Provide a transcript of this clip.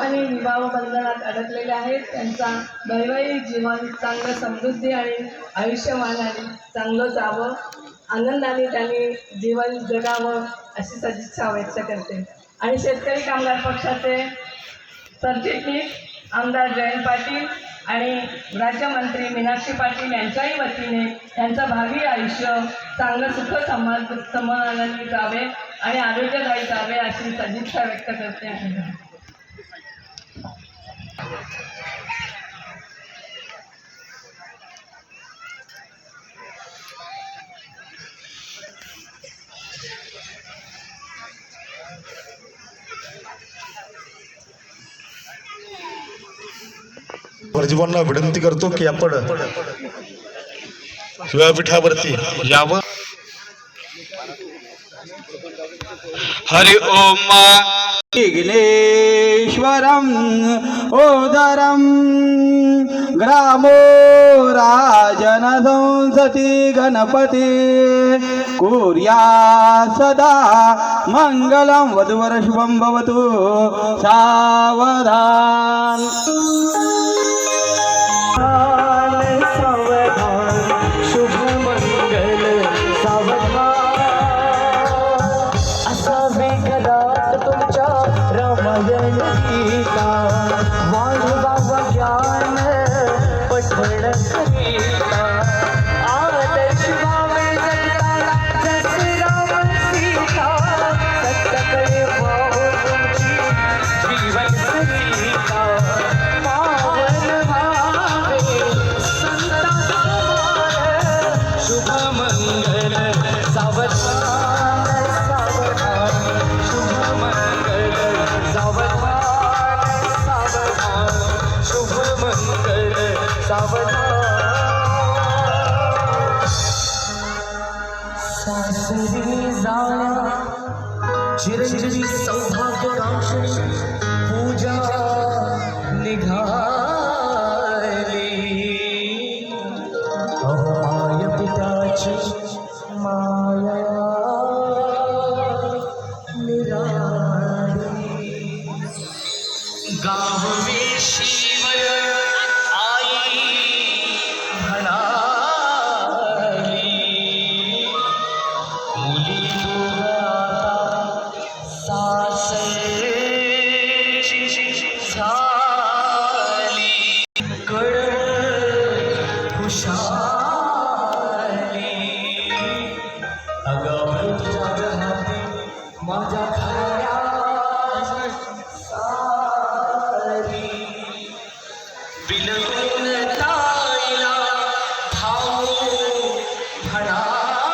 आणि विवाह बंधनात अडकलेले आहेत त्यांचा वैवाहिक जीवन चांगलं समृद्धी आणि आयुष्यमान आणि चांगलं जावं, आनंदाने त्यांनी जीवन जगावं अशी सदिच्छा व्यक्त करते. आणि शेतकरी कामगार पक्षाचे सरचिटणीस आमदार जयंत पाटील आणि राज्यमंत्री मीनाक्षी पाटील यांच्याही वतीने त्यांचं भावी आयुष्य चांगलं सुख समाधानाने जावे आणि आरोग्यदायी जावे अशी सदिच्छा व्यक्त करते आहे. प्रजीवांना विनंती करतो की आपण व्यापीठावरती यावं. हरि ओम विघ्नेश्वरम ओदरम ग्रामो राजन संसति गणपति कुर्या सदा मंगलम वधूवर शुभम भवतु सावधान. चिरंजीवी सौभाग्यकांक्षी पूजा निघाली माय पिताची माया निराळी गाववे शिवय आई म्हणाली मुली माझ्या खऱ्या सारी बिलगून ताईला धावू भणाला